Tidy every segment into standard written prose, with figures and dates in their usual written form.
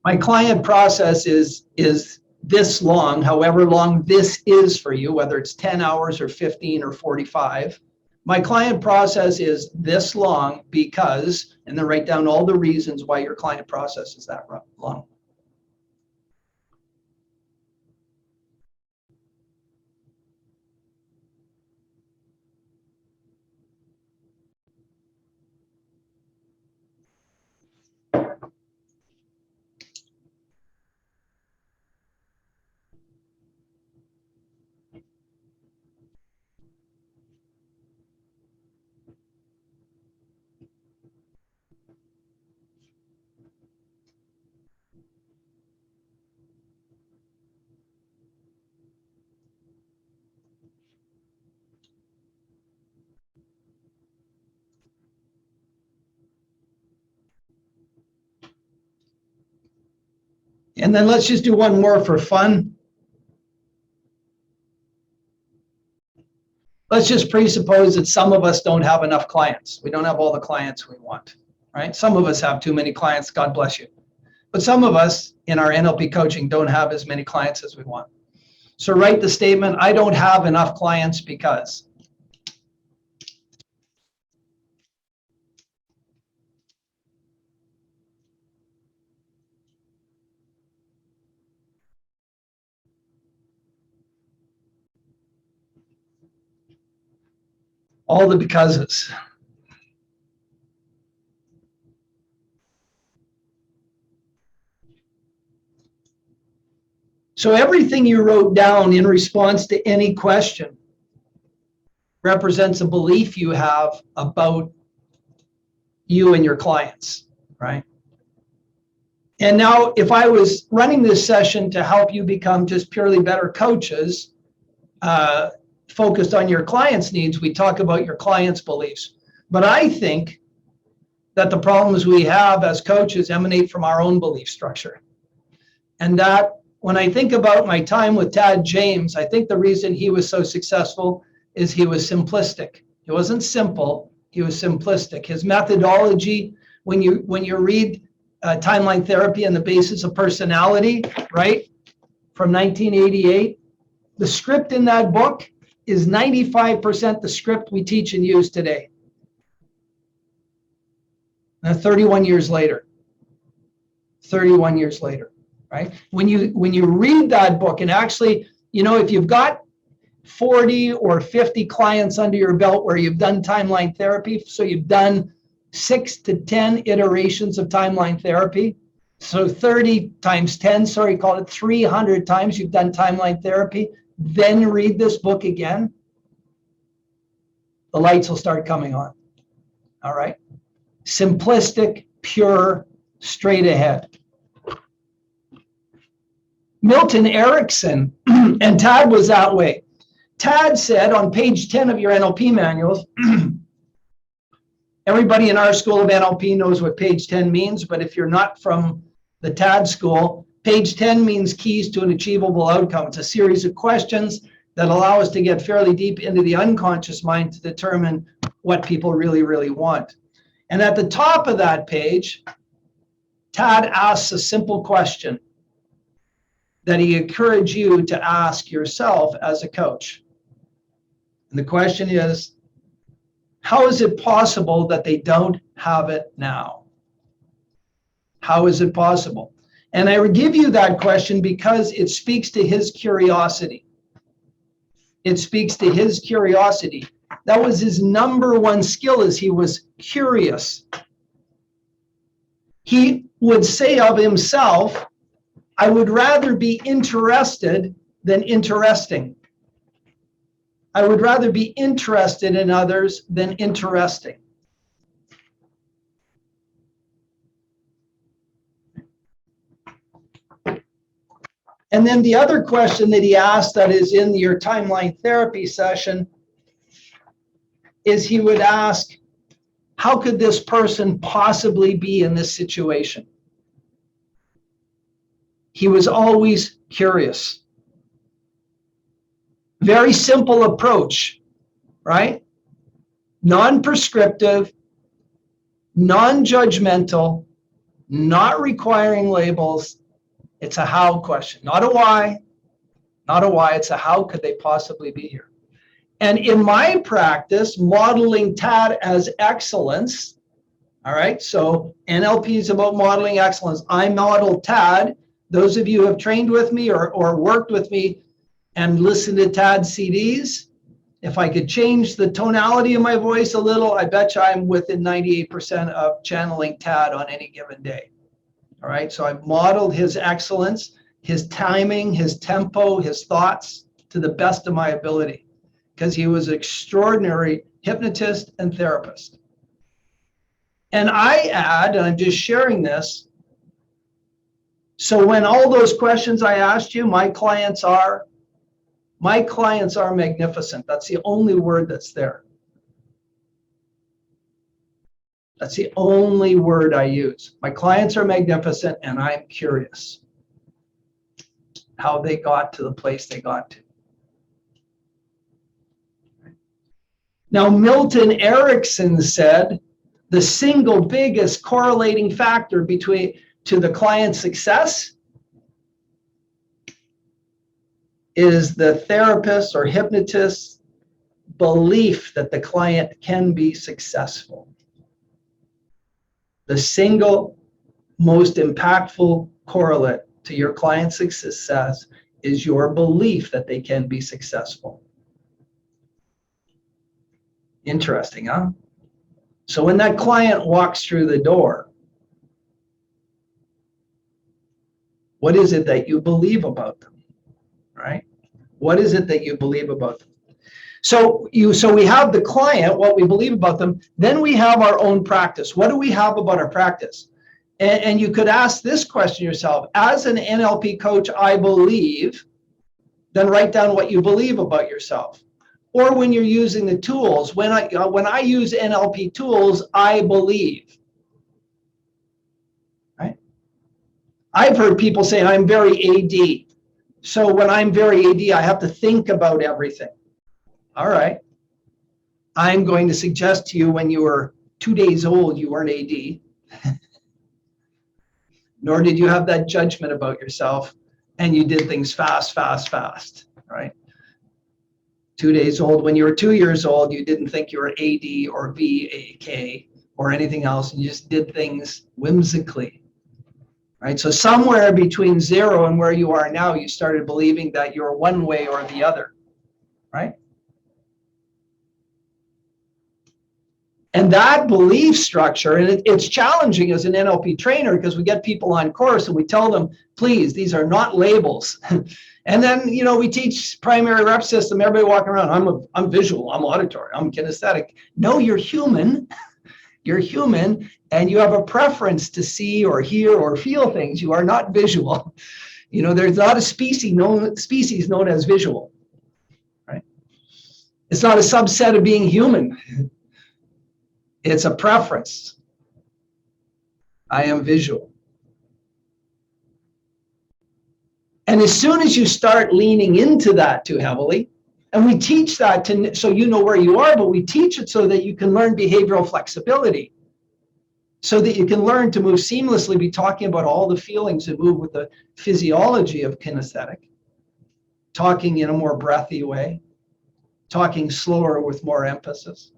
My client process is this long, however long this is for you, whether it's 10 hours or 15 or 45. My client process is this long because, and then write down all the reasons why your client process is that long. And then let's just do one more for fun. Let's just presuppose that some of us don't have enough clients. We don't have all the clients we want, right? Some of us have too many clients, God bless you. But some of us in our NLP coaching don't have as many clients as we want. So write the statement, I don't have enough clients because. All the becauses. So everything you wrote down in response to any question represents a belief you have about you and your clients, right? And now if I was running this session to help you become just purely better coaches, focused on your clients' needs, we talk about your clients' beliefs. But I think that the problems we have as coaches emanate from our own belief structure. And that when I think about my time with Tad James, I think the reason he was so successful is he was simplistic. He wasn't simple, he was simplistic. His methodology, when you read Timeline Therapy and the Basis of Personality, right, from 1988, the script in that book is 95% the script we teach and use today. Now, 31 years later, right? When you read that book, and actually, you know, if you've got 40 or 50 clients under your belt where you've done timeline therapy, so you've done 6 to 10 iterations of timeline therapy, so 30 times 10, sorry, call it 300 times you've done timeline therapy, then read this book again, the lights will start coming on. All right? Simplistic, pure, straight ahead. Milton Erickson, and Tad was that way. Tad said on page 10 of your NLP manuals, everybody in our school of NLP knows what page 10 means, but if you're not from the Tad school, page 10 means keys to an achievable outcome. It's a series of questions that allow us to get fairly deep into the unconscious mind to determine what people really, really want. And at the top of that page, Tad asks a simple question that he encouraged you to ask yourself as a coach. And the question is, how is it possible that they don't have it now? How is it possible? And I would give you that question because it speaks to his curiosity. It speaks to his curiosity. That was his number one skill, is he was curious. He would say of himself, I would rather be interested than interesting. I would rather be interested in others than interesting. And then the other question that he asked that is in your timeline therapy session is he would ask, how could this person possibly be in this situation? He was always curious. Very simple approach, right? Non-prescriptive, non-judgmental, not requiring labels. It's a how question, not a why, not a why. It's a how could they possibly be here? And in my practice, modeling TAD as excellence, all right, so NLP is about modeling excellence. I model TAD. Those of you who have trained with me or worked with me and listened to TAD CDs, if I could change the tonality of my voice a little, I bet you I'm within 98% of channeling TAD on any given day. All right, so I've modeled his excellence, his timing, his tempo, his thoughts to the best of my ability, because he was an extraordinary hypnotist and therapist. And I add, and I'm just sharing this, so when all those questions I asked you, my clients are magnificent. That's the only word that's there. That's the only word I use. My clients are magnificent, and I'm curious how they got to the place they got to. Now, Milton Erickson said the single biggest correlating factor to the client's success is the therapist or hypnotist's belief that the client can be successful. The single most impactful correlate to your client's success is your belief that they can be successful. Interesting, huh? So when that client walks through the door, what is it that you believe about them, right? What is it that you believe about them? So we have the client, what we believe about them, then we have our own practice. What do we have about our practice? And you could ask this question yourself. As an NLP coach, I believe, then write down what you believe about yourself. Or when you're using the tools, when I use NLP tools, I believe. Right? I've heard people say I'm very AD. So when I'm very AD, I have to think about everything. All right. I'm going to suggest to you when you were 2 days old, you weren't AD. Nor did you have that judgment about yourself, and you did things fast, right? 2 days old, when you were 2 years old, you didn't think you were AD or VAK or anything else. You just did things whimsically, right? So somewhere between 0 and where you are now, you started believing that you're one way or the other, right? And that belief structure, and it's challenging as an NLP trainer because we get people on course and we tell them, please, these are not labels. And then, we teach primary rep system, everybody walking around, I'm visual, I'm auditory, I'm kinesthetic. No, you're human. You're human, and you have a preference to see or hear or feel things. You are not visual. There's not a species known as visual, right? It's not a subset of being human. It's a preference. I am visual. And as soon as you start leaning into that too heavily, and we teach that so you know where you are, but we teach it so that you can learn behavioral flexibility, so that you can learn to move seamlessly, be talking about all the feelings that move with the physiology of kinesthetic, talking in a more breathy way, talking slower with more emphasis,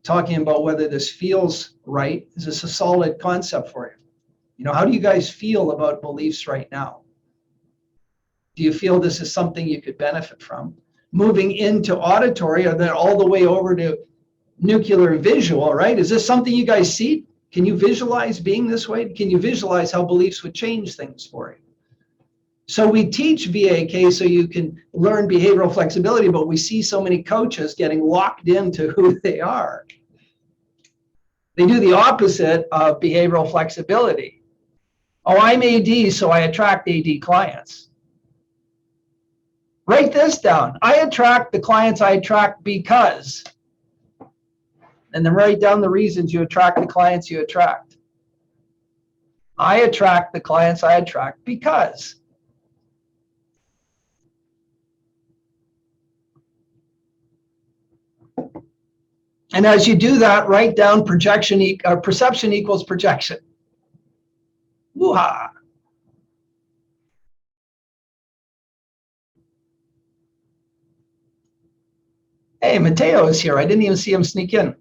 talking about whether this feels right. Is this a solid concept for you? How do you guys feel about beliefs right now? Do you feel this is something you could benefit from? Moving into auditory, or then all the way over to nuclear visual, right? Is this something you guys see? Can you visualize being this way? Can you visualize how beliefs would change things for you? So we teach VAK so you can learn behavioral flexibility, but we see so many coaches getting locked into who they are. They do the opposite of behavioral flexibility. Oh, I'm AD, so I attract AD clients. Write this down. I attract the clients I attract because. And then write down the reasons you attract the clients you attract. I attract the clients I attract because. And as you do that, write down perception equals projection. Woo-ha. Hey, Mateo is here. I didn't even see him sneak in.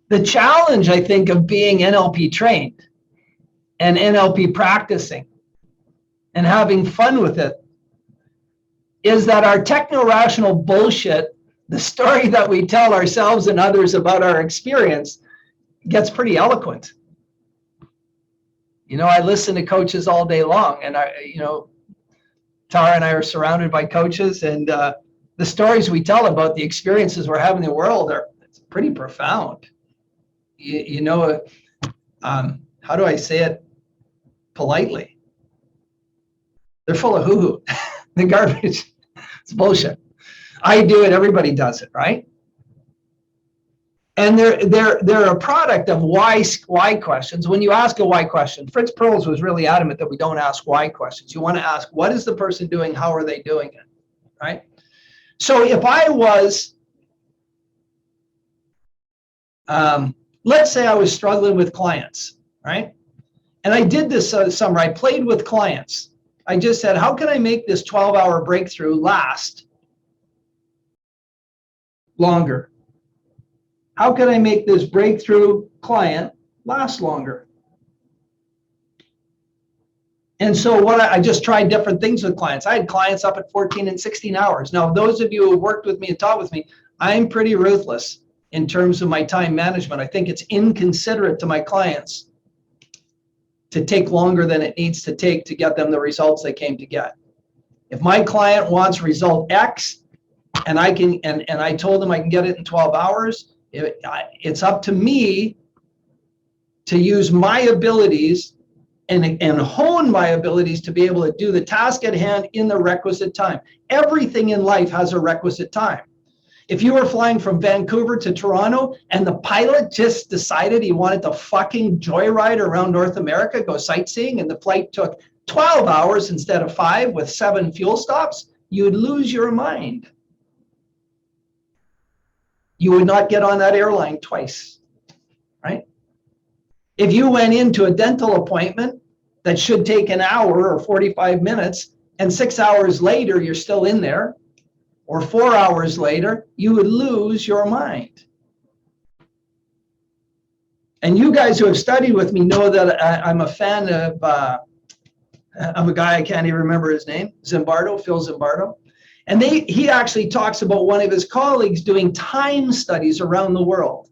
The challenge, I think, of being NLP trained and NLP practicing and having fun with it is that our techno-rational bullshit, the story that we tell ourselves and others about our experience, gets pretty eloquent. You know, I listen to coaches all day long, and Tara and I are surrounded by coaches, and the stories we tell about the experiences we're having in the world are pretty profound. How do I say it politely? They're full of hoo-hoo. The garbage. It's bullshit. I do it. Everybody does it, right? And they're a product of why questions. When you ask a why question, Fritz Perls was really adamant that we don't ask why questions. You want to ask, what is the person doing? How are they doing it, right? So if I was, let's say I was struggling with clients, right? And I did this summer. I played with clients. I just said, how can I make this 12-hour breakthrough last longer? How can I make this breakthrough client last longer? And so I just tried different things with clients. I had clients up at 14 and 16 hours. Now, those of you who worked with me and taught with me, I'm pretty ruthless in terms of my time management. I think it's inconsiderate to my clients to take longer than it needs to take to get them the results they came to get. If my client wants result X and I can, and I told them I can get it in 12 hours, it's up to me to use my abilities and hone my abilities to be able to do the task at hand in the requisite time. Everything in life has a requisite time. If you were flying from Vancouver to Toronto and the pilot just decided he wanted to fucking joyride around North America, go sightseeing, and the flight took 12 hours instead of 5 with 7 fuel stops, you'd lose your mind. You would not get on that airline twice, right? If you went into a dental appointment that should take an hour or 45 minutes and 6 hours later you're still in there, or 4 hours later, you would lose your mind. And you guys who have studied with me know that I'm a fan of a guy, I can't even remember his name, Zimbardo, Phil Zimbardo. And he actually talks about one of his colleagues doing time studies around the world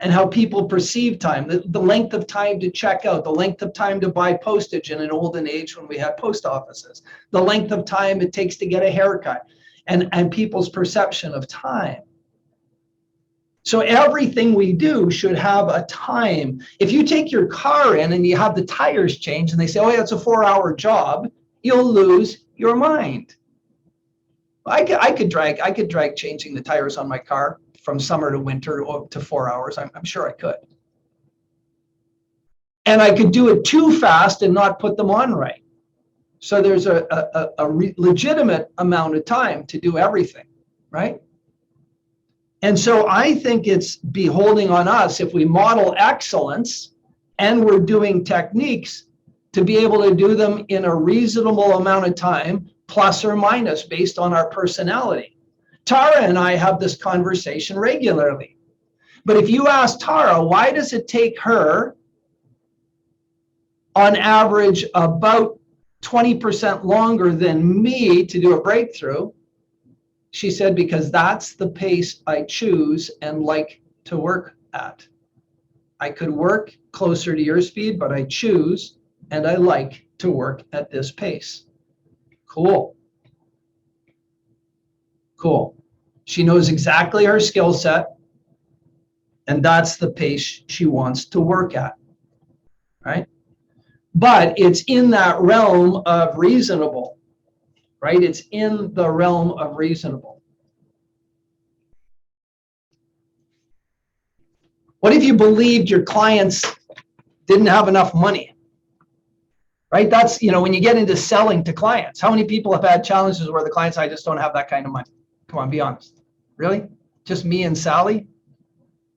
and how people perceive time, the length of time to check out, the length of time to buy postage in an olden age when we had post offices, the length of time it takes to get a haircut, and people's perception of time. So everything we do should have a time. If you take your car in and you have the tires changed and they say, oh yeah, it's a 4-hour job, you'll lose your mind. I could drag changing the tires on my car from summer to winter to 4 hours. I'm sure I could. And I could do it too fast and not put them on right. So there's a legitimate amount of time to do everything, right? And so I think it's beholding on us, if we model excellence and we're doing techniques, to be able to do them in a reasonable amount of time, plus or minus, based on our personality. Tara and I have this conversation regularly. But if you ask Tara, why does it take her on average about 20% longer than me to do a breakthrough? She said, because that's the pace I choose and like to work at. I could work closer to your speed, but I choose and I like to work at this pace. Cool. Cool. She knows exactly her skill set, and that's the pace she wants to work at, right? But it's in that realm of reasonable, right? It's in the realm of reasonable. What if you believed your clients didn't have enough money, right? That's, when you get into selling to clients, how many people have had challenges where the clients, I just don't have that kind of money? Come on, be honest. Really? Just me and Sally?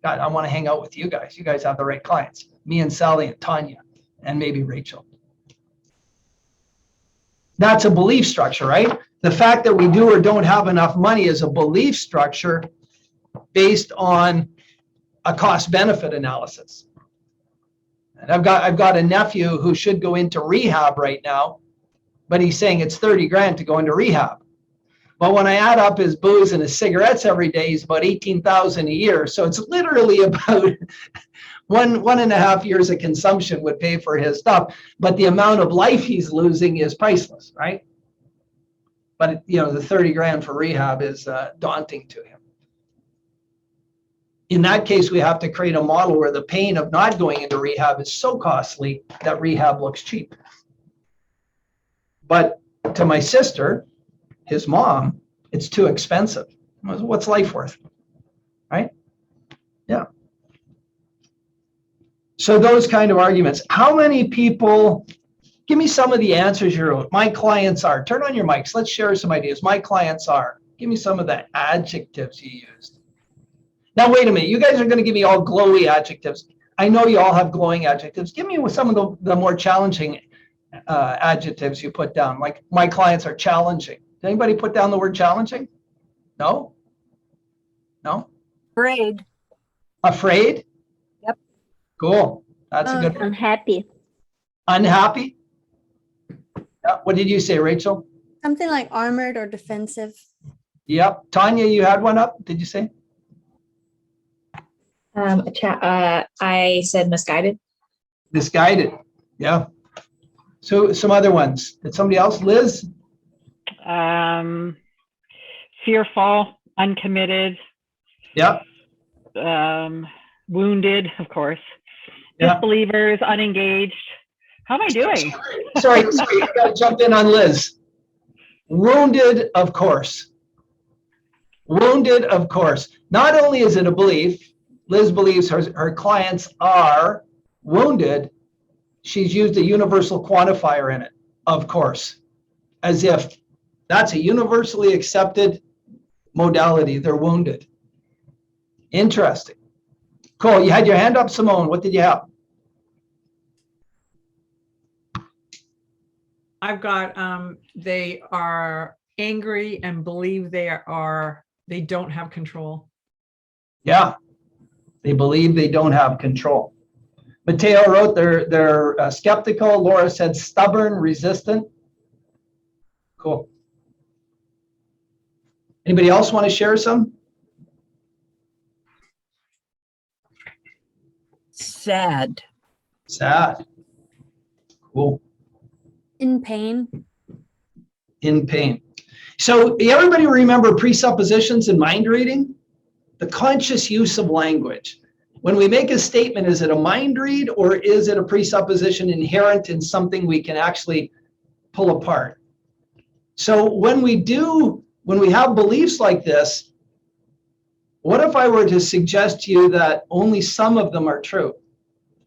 God, I want to hang out with you guys. You guys have the right clients. Me and Sally and Tanya and maybe Rachel. That's a belief structure, right? The fact that we do or don't have enough money is a belief structure based on a cost-benefit analysis. And I've got a nephew who should go into rehab right now, but he's saying it's 30 grand to go into rehab. But when I add up his booze and his cigarettes every day, he's about 18,000 a year. So it's literally about one and a half years of consumption would pay for his stuff. But the amount of life he's losing is priceless, right? But the 30 grand for rehab is daunting to him. In that case, we have to create a model where the pain of not going into rehab is so costly that rehab looks cheap. But to my sister, his mom, it's too expensive. What's life worth? Right? Yeah. So those kind of arguments. How many people, give me some of the answers you wrote. My clients are, turn on your mics. Let's share some ideas. My clients are, give me some of the adjectives you used. Now, wait a minute. You guys are going to give me all glowy adjectives. I know you all have glowing adjectives. Give me some of the more challenging adjectives you put down. Like, my clients are challenging. Did anybody put down the word challenging? No? No? Afraid. Afraid? Yep. Cool. That's a good one. Unhappy. Unhappy? Yeah. What did you say, Rachel? Something like armored or defensive. Yep. Tanya, you had one up, did you say? I said misguided. Misguided. Yeah. So some other ones. Did somebody else? Liz? Fearful, uncommitted. Yep. Wounded, of course. Yeah. Disbelievers, unengaged. How am I doing? Sorry, you got to jump in on Liz. Wounded, of course. Wounded, of course. Not only is it a belief, Liz believes her clients are wounded. She's used a universal quantifier in it, of course, as if that's a universally accepted modality. They're wounded. Interesting. Cool. You had your hand up, Simone. What did you have? I've got they are angry and believe they don't have control. Yeah. They believe they don't have control. Mateo wrote they're skeptical. Laura said stubborn, resistant. Cool. Anybody else want to share some? Sad. Sad. Cool. In pain. In pain. So everybody remember presuppositions in mind reading? The conscious use of language. When we make a statement, is it a mind read or is it a presupposition inherent in something we can actually pull apart? So when we have beliefs like this, what if I were to suggest to you that only some of them are true?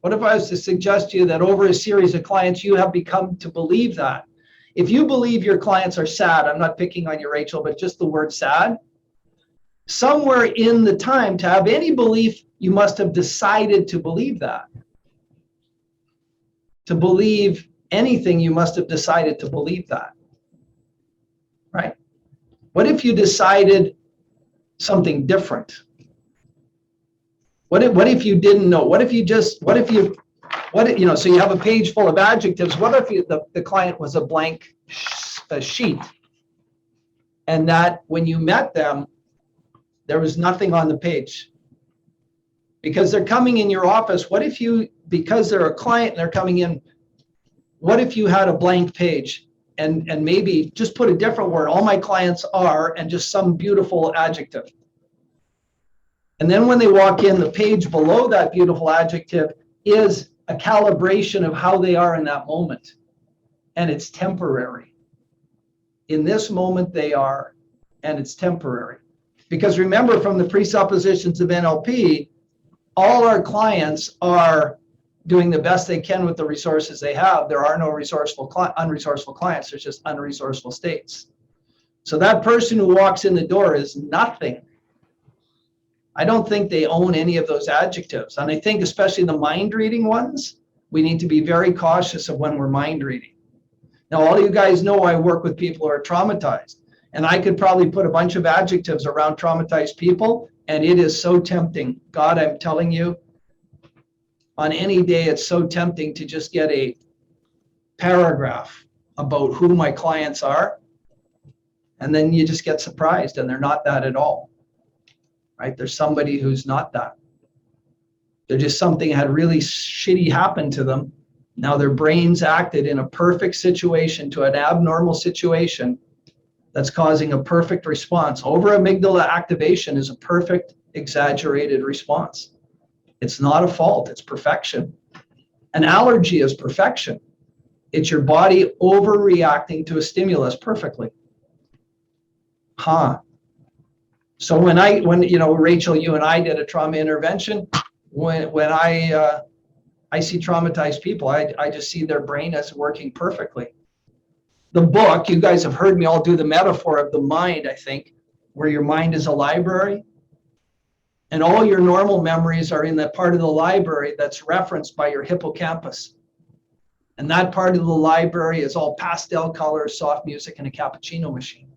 What if I was to suggest to you that over a series of clients, you have become to believe that? If you believe your clients are sad, I'm not picking on you, Rachel, but just the word sad, somewhere in the time to have any belief, you must have decided to believe that. To believe anything, you must have decided to believe that. Right? What if you decided something different? What if you didn't know? So you have a page full of adjectives. What if the client was a blank sheet? And that when you met them, there was nothing on the page. Because they're coming in your office, because they're a client and they're coming in, what if you had a blank page and maybe just put a different word, all my clients are, and just some beautiful adjective. And then when they walk in, the page below that beautiful adjective is a calibration of how they are in that moment. And it's temporary. In this moment they are, and it's temporary. Because remember, from the presuppositions of NLP, all our clients are doing the best they can with the resources they have. There are no unresourceful clients. There's just unresourceful states. So that person who walks in the door is nothing. I don't think they own any of those adjectives. And I think especially the mind reading ones, we need to be very cautious of when we're mind reading. Now, all you guys know I work with people who are traumatized, and I could probably put a bunch of adjectives around traumatized people, and it is so tempting. God, I'm telling you, on any day, it's so tempting to just get a paragraph about who my clients are, and then you just get surprised, and they're not that at all, right? There's somebody who's not that. They're just something had really shitty happen to them. Now their brains acted in a perfect situation to an abnormal situation that's causing a perfect response. Over amygdala activation is a perfect, exaggerated response. It's not a fault, it's perfection. An allergy is perfection. It's your body overreacting to a stimulus perfectly. So when Rachel, you and I did a trauma intervention, when I see traumatized people, I just see their brain as working perfectly. The book, you guys have heard me all do the metaphor of the mind, I think, where your mind is a library. And all your normal memories are in that part of the library that's referenced by your hippocampus. And that part of the library is all pastel colors, soft music, and a cappuccino machine.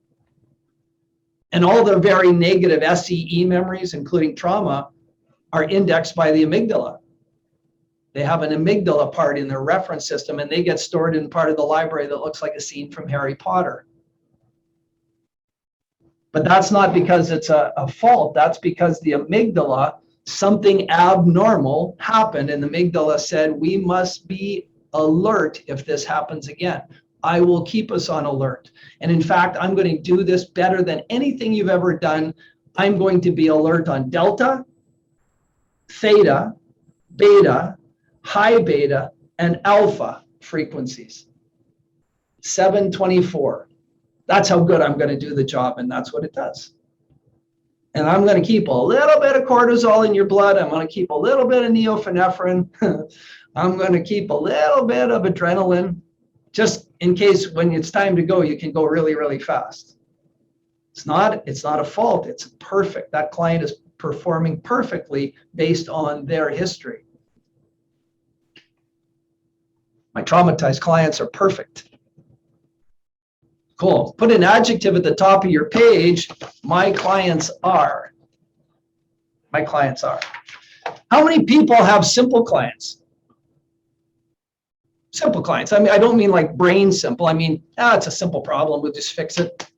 And all the very negative SEE memories, including trauma, are indexed by the amygdala. They have an amygdala part in their reference system, and they get stored in part of the library that looks like a scene from Harry Potter. But that's not because it's a fault. That's because the amygdala, something abnormal happened, and the amygdala said, we must be alert if this happens again. I will keep us on alert. And in fact, I'm going to do this better than anything you've ever done. I'm going to be alert on delta, theta, beta, high beta, and alpha frequencies. 724. That's how good I'm going to do the job, and that's what it does. And I'm going to keep a little bit of cortisol in your blood. I'm going to keep a little bit of neophenephrine. I'm going to keep a little bit of adrenaline, just in case when it's time to go, you can go really, really fast. It's not a fault. It's perfect. That client is performing perfectly based on their history. My traumatized clients are perfect. Cool. Put an adjective at the top of your page. My clients are. My clients are. How many people have simple clients? Simple clients. I mean, I don't mean like brain simple. I mean, it's a simple problem. We'll just fix it.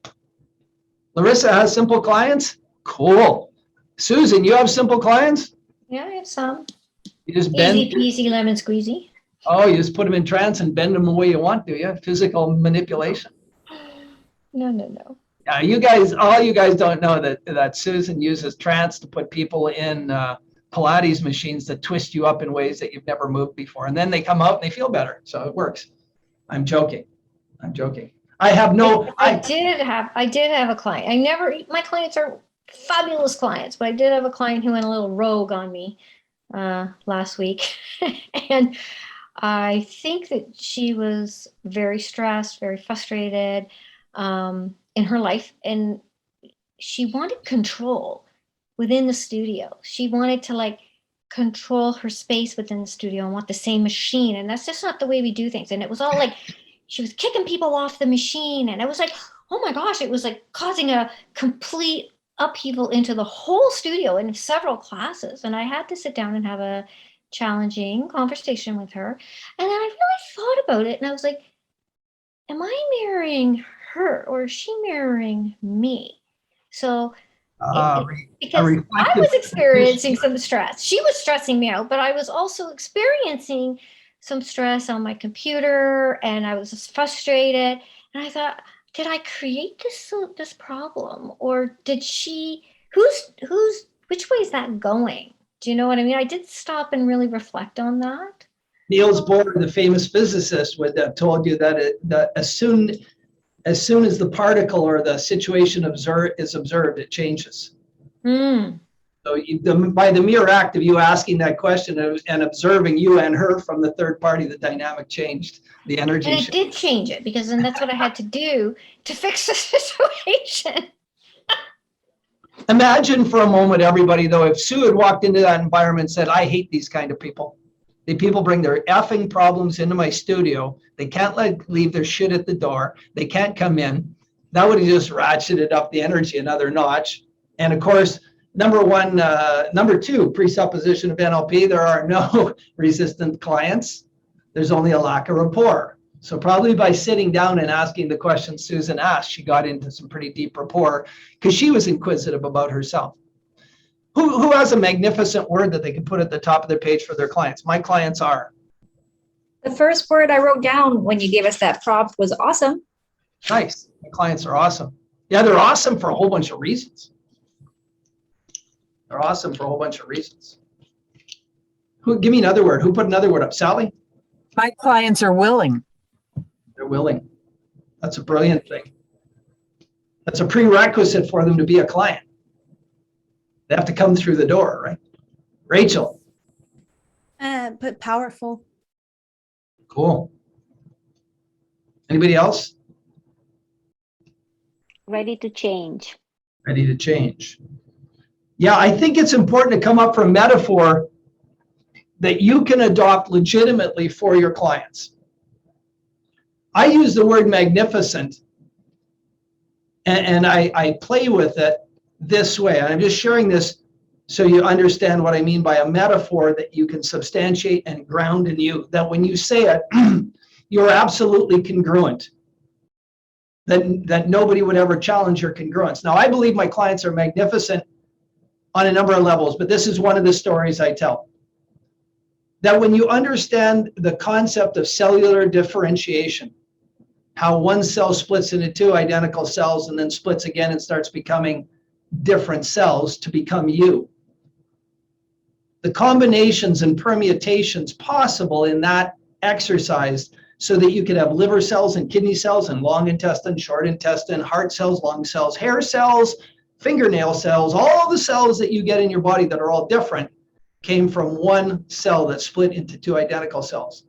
Larissa has simple clients? Cool. Susan, you have simple clients? Yeah, I have some. You just bend. Easy peasy lemon squeezy. Oh, you just put them in trance and bend them the way you want, do you? Physical manipulation. No. Yeah, all you guys don't know that Susan uses trance to put people in Pilates machines that twist you up in ways that you've never moved before. And then they come out and they feel better. So it works. I'm joking. I did have a client. My clients are fabulous clients, but I did have a client who went a little rogue on me last week. And I think that she was very stressed, very frustrated in her life. And she wanted control within the studio. She wanted to control her space within the studio and want the same machine. And that's just not the way we do things. And it was all she was kicking people off the machine. And it was oh my gosh, it was causing a complete upheaval into the whole studio in several classes. And I had to sit down and have a challenging conversation with her. And then I really thought about it. And I was like, am I mirroring her or is she mirroring me? So because I was experiencing some stress. She was stressing me out, but I was also experiencing some stress on my computer, and I was just frustrated. And I thought, did I create this problem, or did she? Which way is that going? Do you know what I mean? I did stop and really reflect on that. Niels Bohr, the famous physicist, would have told you that as soon as the particle or the situation is observed, it changes. So So by the mere act of you asking that question and observing you and her from the third party, the dynamic changed, the energy And it changed. did change it because then that's what I had to do to fix the situation. Imagine for a moment, everybody, though, if Sue had walked into that environment and said, I hate these kind of people. The people bring their effing problems into my studio. They can't leave their shit at the door. They can't come in. That would have just ratcheted up the energy another notch. And of course, number two, presupposition of NLP, there are no resistant clients. There's only a lack of rapport. So probably by sitting down and asking the questions Susan asked, she got into some pretty deep rapport because she was inquisitive about herself. Who has a magnificent word that they can put at the top of their page for their clients? My clients are. The first word I wrote down when you gave us that prompt was awesome. Nice. My clients are awesome. Yeah, they're awesome for a whole bunch of reasons. They're awesome for a whole bunch of reasons. Give me another word. Who put another word up? Sally? My clients are willing. They're willing. That's a brilliant thing. That's a prerequisite for them to be a client. They have to come through the door, right? Rachel? But powerful. Cool. Anybody else? Ready to change. Ready to change. Yeah, I think it's important to come up with a metaphor that you can adopt legitimately for your clients. I use the word magnificent, and I play with it this way. And I'm just sharing this so you understand what I mean by a metaphor that you can substantiate and ground in you, that when you say it, you're absolutely congruent, that nobody would ever challenge your congruence. Now, I believe my clients are magnificent on a number of levels, but this is one of the stories I tell. That when you understand the concept of cellular differentiation, how one cell splits into two identical cells and then splits again and starts becoming different cells to become you. The combinations and permutations possible in that exercise so that you could have liver cells and kidney cells and long intestine, short intestine, heart cells, lung cells, hair cells, fingernail cells, all the cells that you get in your body that are all different came from one cell that split into two identical cells.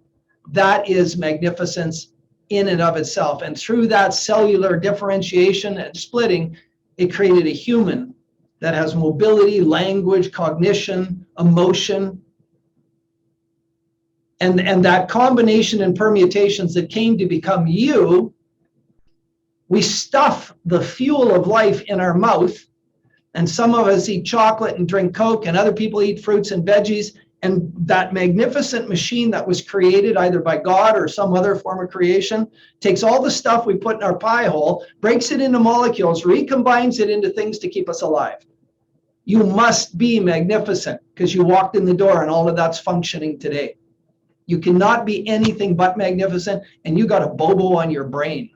That is magnificence in and of itself. And through that cellular differentiation and splitting, it created a human that has mobility, language, cognition, emotion. And that combination and permutations that came to become you, we stuff the fuel of life in our mouth. And some of us eat chocolate and drink Coke, and other people eat fruits and veggies. And that magnificent machine that was created either by God or some other form of creation takes all the stuff we put in our pie hole, breaks it into molecules, recombines it into things to keep us alive. You must be magnificent because you walked in the door and all of that's functioning today. You cannot be anything but magnificent, and you got a bobo on your brain.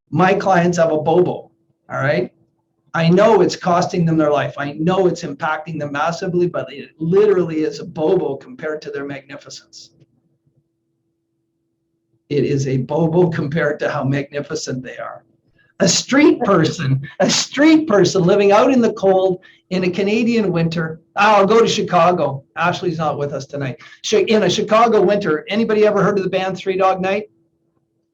My clients have a bobo, all right? I know it's costing them their life. I know it's impacting them massively, but it literally is a bobo compared to their magnificence. It is a bobo compared to how magnificent they are. A street person living out in the cold in a Canadian winter. I'll go to Chicago. Ashley's not with us tonight. In a Chicago winter, anybody ever heard of the band Three Dog Night?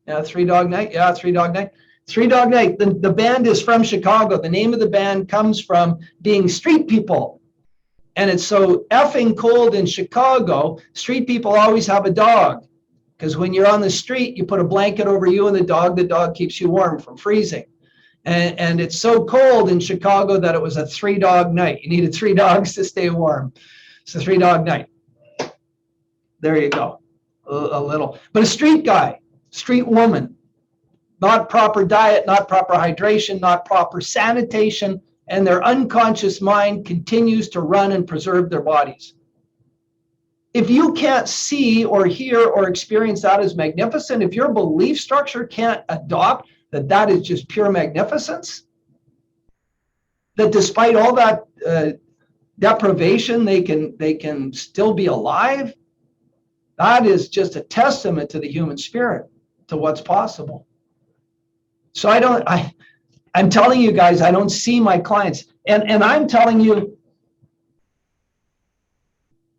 Yeah, Three Dog Night. Yeah, Three Dog Night. Three Dog Night. The band is from Chicago. The name of the band comes from being street people. And it's so effing cold in Chicago, street people always have a dog. Because when you're on the street, you put a blanket over you and the dog keeps you warm from freezing. And it's so cold in Chicago that it was a 3-dog night. You needed 3 dogs to stay warm. It's a 3-dog night. There you go, a little. But a street guy, street woman, not proper diet, not proper hydration, not proper sanitation, and their unconscious mind continues to run and preserve their bodies. If you can't see or hear or experience that as magnificent, if your belief structure can't adopt that is just pure magnificence, that despite all that deprivation, they can still be alive, that is just a testament to the human spirit, to what's possible. So I'm telling you guys, I don't see my clients. And I'm telling you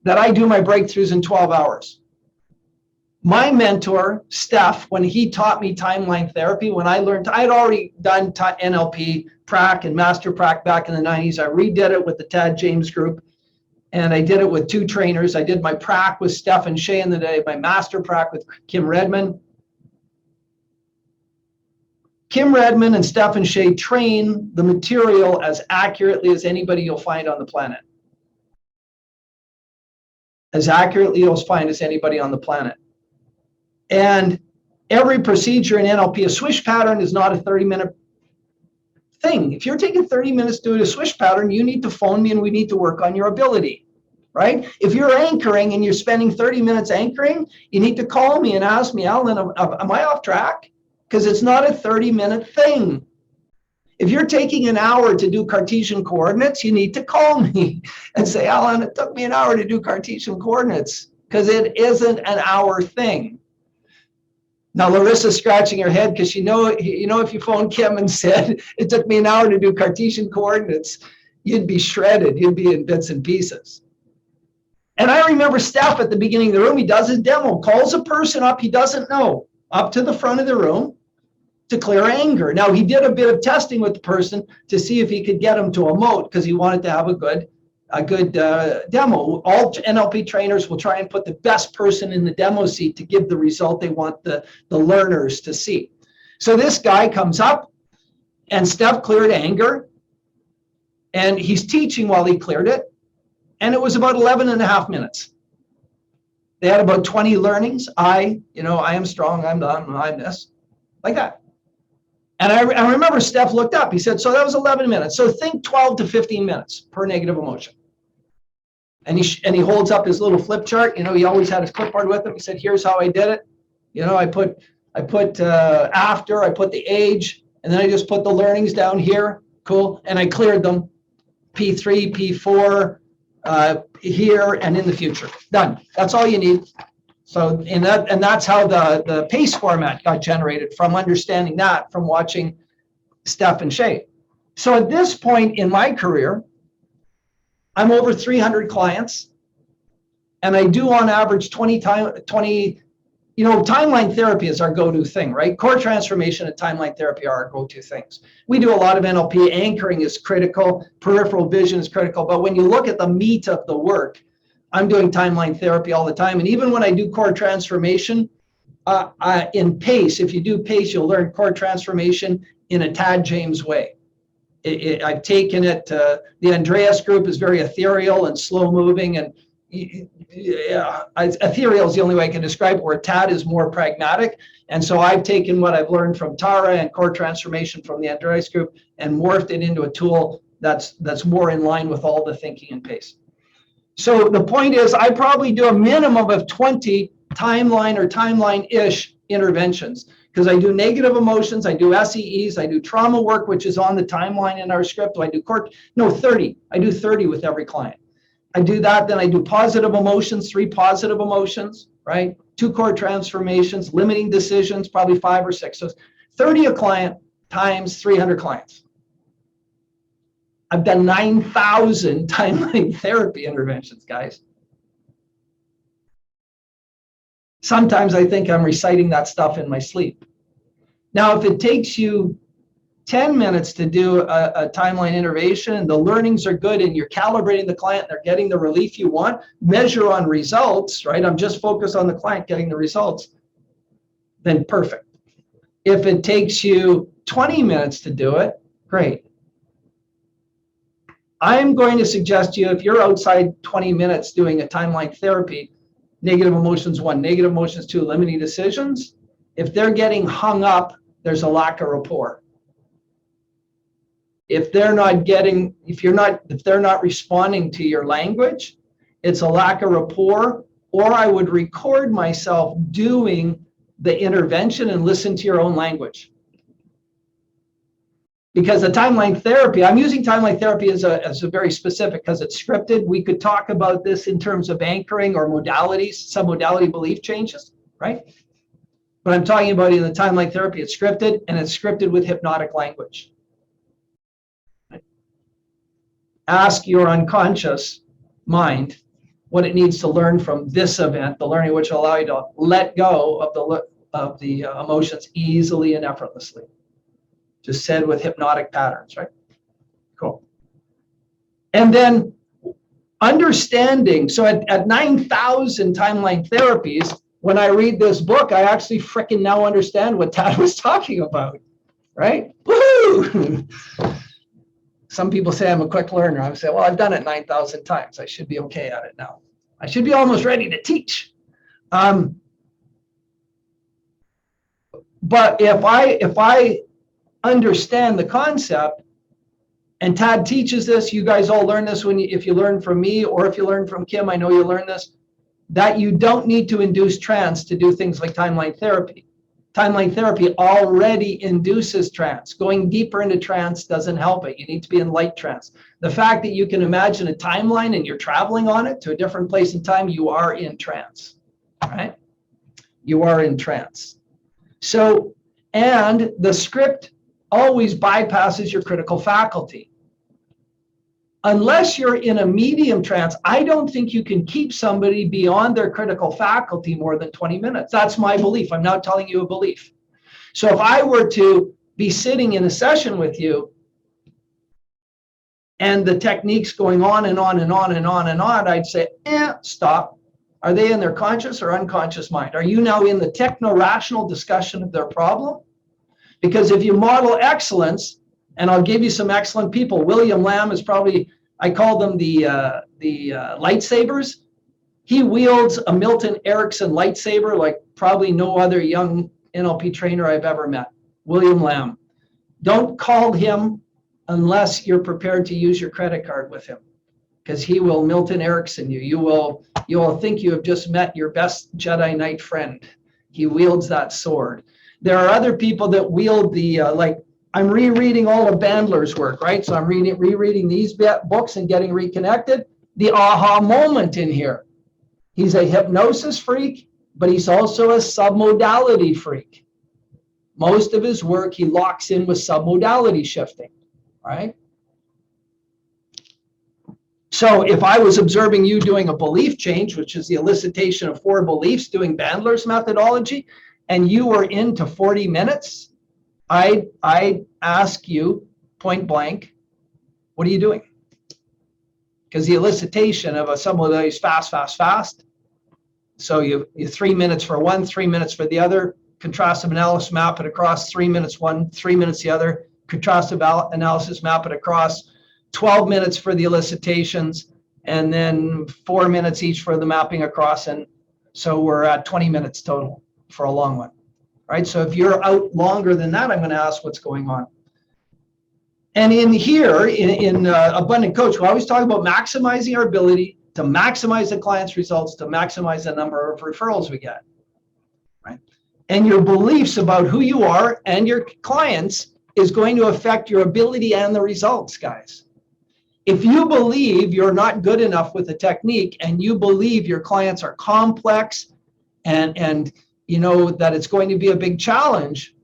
that I do my breakthroughs in 12 hours. My mentor, Steph, when he taught me timeline therapy, when I learned, I had already done NLP prac and master prac back in the 90s. I redid it with the Tad James group, and I did it with 2 trainers. I did my prac with Steph and Shay in the day, my master prac with Kim Redmond. Kim Redmond and Steph and Shay train the material as accurately as anybody you'll find on the planet. As accurately you'll find as anybody on the planet. And every procedure in NLP, a swish pattern is not a 30-minute thing. If you're taking 30 minutes to do a swish pattern, you need to phone me and we need to work on your ability, right? If you're anchoring and you're spending 30 minutes anchoring, you need to call me and ask me, Alan, am I off track? Because it's not a 30-minute thing. If you're taking an hour to do Cartesian coordinates, you need to call me and say, Alan, it took me an hour to do Cartesian coordinates, because it isn't an hour thing. Now, Larissa's scratching her head because if you phoned Kim and said, it took me an hour to do Cartesian coordinates, you'd be shredded. You'd be in bits and pieces. And I remember Steph at the beginning of the room, he does his demo, calls a person up he doesn't know, up to the front of the room to clear anger. Now, he did a bit of testing with the person to see if he could get him to emote because he wanted to have a good demo. All NLP trainers will try and put the best person in the demo seat to give the result they want the learners to see. So this guy comes up and Steph cleared anger and he's teaching while he cleared it. And it was about 11 and a half minutes. They had about 20 learnings. I am strong, I'm this, like that. And I remember Steph looked up. He said, so that was 11 minutes. So think 12 to 15 minutes per negative emotion. And he holds up his little flip chart. He always had his clipboard with him. He said, here's how I did it. I put after, I put the age, and then I just put the learnings down here. Cool. And I cleared them. P3, P4, here, and in the future. Done. That's all you need. So that's how the PACE format got generated, from understanding that, from watching Steph and Shay. So at this point in my career, I'm over 300 clients, and I do on average 20, timeline therapy is our go-to thing, right? Core transformation and timeline therapy are our go-to things. We do a lot of NLP. Anchoring is critical. Peripheral vision is critical. But when you look at the meat of the work, I'm doing timeline therapy all the time. And even when I do core transformation in PACE, if you do PACE, you'll learn core transformation in a Tad James way. I've taken it, the Andreas group is very ethereal and slow moving, and ethereal is the only way I can describe it, where Tad is more pragmatic. And so I've taken what I've learned from Tara and core transformation from the Andreas group and morphed it into a tool that's more in line with all the thinking in PACE. So the point is, I probably do a minimum of 20 timeline or timeline-ish interventions, because I do negative emotions, I do SEEs, I do trauma work, which is on the timeline in our script. I do 30. I do 30 with every client. I do that, then I do positive emotions, 3 positive emotions, right? 2 core transformations, limiting decisions, probably 5 or 6. So 30 a client times 300 clients. I've done 9,000 timeline therapy interventions, guys. Sometimes I think I'm reciting that stuff in my sleep. Now, if it takes you 10 minutes to do a timeline intervention and the learnings are good and you're calibrating the client, they're getting the relief you want, measure on results, right? I'm just focused on the client getting the results, then perfect. If it takes you 20 minutes to do it, great. I'm going to suggest to you, if you're outside 20 minutes doing a timeline therapy, negative emotions 1, negative emotions 2, limiting decisions, if they're getting hung up, there's a lack of rapport. If they're not responding to your language, it's a lack of rapport, or I would record myself doing the intervention and listen to your own language. Because the timeline therapy, I'm using timeline therapy as a very specific, because it's scripted. We could talk about this in terms of anchoring or modalities, submodality belief changes, right? But I'm talking about in the timeline therapy, it's scripted, and it's scripted with hypnotic language. ask your unconscious mind what it needs to learn from this event, the learning which will allow you to let go of the emotions easily and effortlessly. Just said with hypnotic patterns, right? Cool. And then understanding, so at 9,000 timeline therapies, when I read this book, I actually freaking now understand what Tad was talking about, right? Woohoo! Some people say I'm a quick learner. I would say, well, I've done it 9,000 times. I should be okay at it now. I should be almost ready to teach. But if I understand the concept, and Tad teaches this, you guys all learn this if you learn from me or if you learn from Kim, I know you learn this, that you don't need to induce trance to do things like timeline therapy. Timeline therapy already induces trance. Going deeper into trance doesn't help it. You need to be in light trance. The fact that you can imagine a timeline and you're traveling on it to a different place in time, you are in trance, right? You are in trance. So, and the script always bypasses your critical faculty. Unless you're in a medium trance, I don't think you can keep somebody beyond their critical faculty more than 20 minutes. That's my belief. I'm now telling you a belief. So if I were to be sitting in a session with you and the technique's going on and on and on and on and on, I'd say, stop. Are they in their conscious or unconscious mind? Are you now in the techno-rational discussion of their problem? Because if you model excellence, and I'll give you some excellent people. William Lamb is probably, I call them the lightsabers. He wields a Milton Erickson lightsaber like probably no other young NLP trainer I've ever met. William Lamb. Don't call him unless you're prepared to use your credit card with him, because he will Milton Erickson you. You will think you have just met your best Jedi Knight friend. He wields that sword. There are other people that wield the like. I'm rereading all of Bandler's work, right? So I'm rereading these books and getting reconnected. The aha moment in here. He's a hypnosis freak, but he's also a submodality freak. Most of his work he locks in with submodality shifting, right? So if I was observing you doing a belief change, which is the elicitation of 4 beliefs doing Bandler's methodology, and you were into 40 minutes, I'd ask you point blank, what are you doing? Because the elicitation of somebody is fast, fast, fast. So you 3 minutes for one, 3 minutes for the other, contrastive analysis, map it across, 3 minutes one, 3 minutes the other, contrastive analysis, map it across, 12 minutes for the elicitations, and then 4 minutes each for the mapping across. And so we're at 20 minutes total for a long one. Right? So if you're out longer than that, I'm going to ask what's going on. And in here, in Abundant Coach, we always talk about maximizing our ability to maximize the client's results, to maximize the number of referrals we get. Right? And your beliefs about who you are and your clients is going to affect your ability and the results, guys. If you believe you're not good enough with the technique and you believe your clients are complex and you know that it's going to be a big challenge,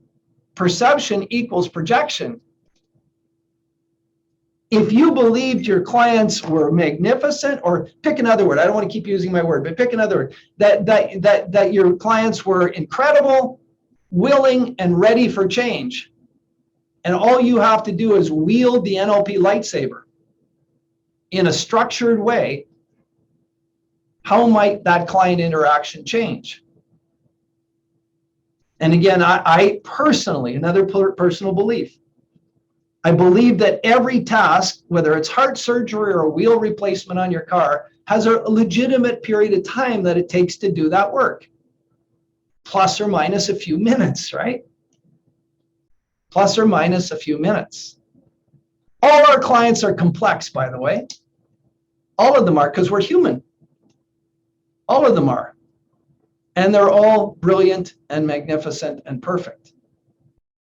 perception equals projection. If you believed your clients were magnificent, or pick another word, I don't want to keep using my word, but pick another word, that your clients were incredible, willing, and ready for change, and all you have to do is wield the NLP lightsaber in a structured way, how might that client interaction change? And again, I personally, another personal belief, I believe that every task, whether it's heart surgery or a wheel replacement on your car, has a legitimate period of time that it takes to do that work. Plus or minus a few minutes, right? Plus or minus a few minutes. All our clients are complex, by the way. All of them are, because we're human. All of them are. And they're all brilliant and magnificent and perfect.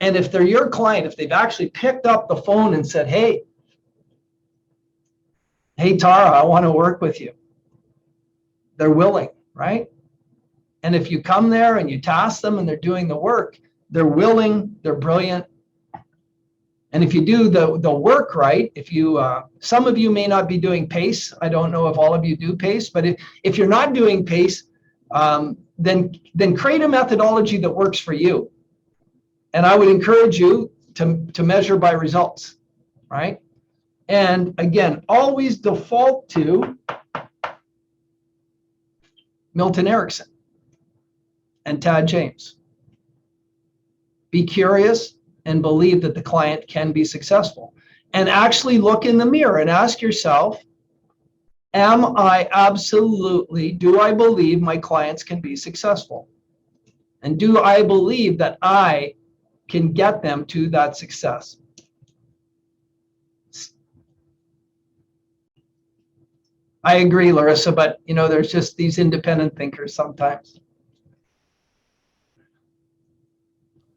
And if they're your client, if they've actually picked up the phone and said, hey, Tara, I want to work with you. They're willing, right? And if you come there and you task them and they're doing the work, they're willing, they're brilliant, And if you do the work right, if you, some of you may not be doing PACE. I don't know if all of you do PACE, but if you're not doing PACE, then create a methodology that works for you. And I would encourage you to measure by results, right? And again, always default to Milton Erickson and Tad James. Be curious and believe that the client can be successful. And actually look in the mirror and ask yourself, do I believe my clients can be successful? And do I believe that I can get them to that success? I agree, Larissa, but there's just these independent thinkers sometimes.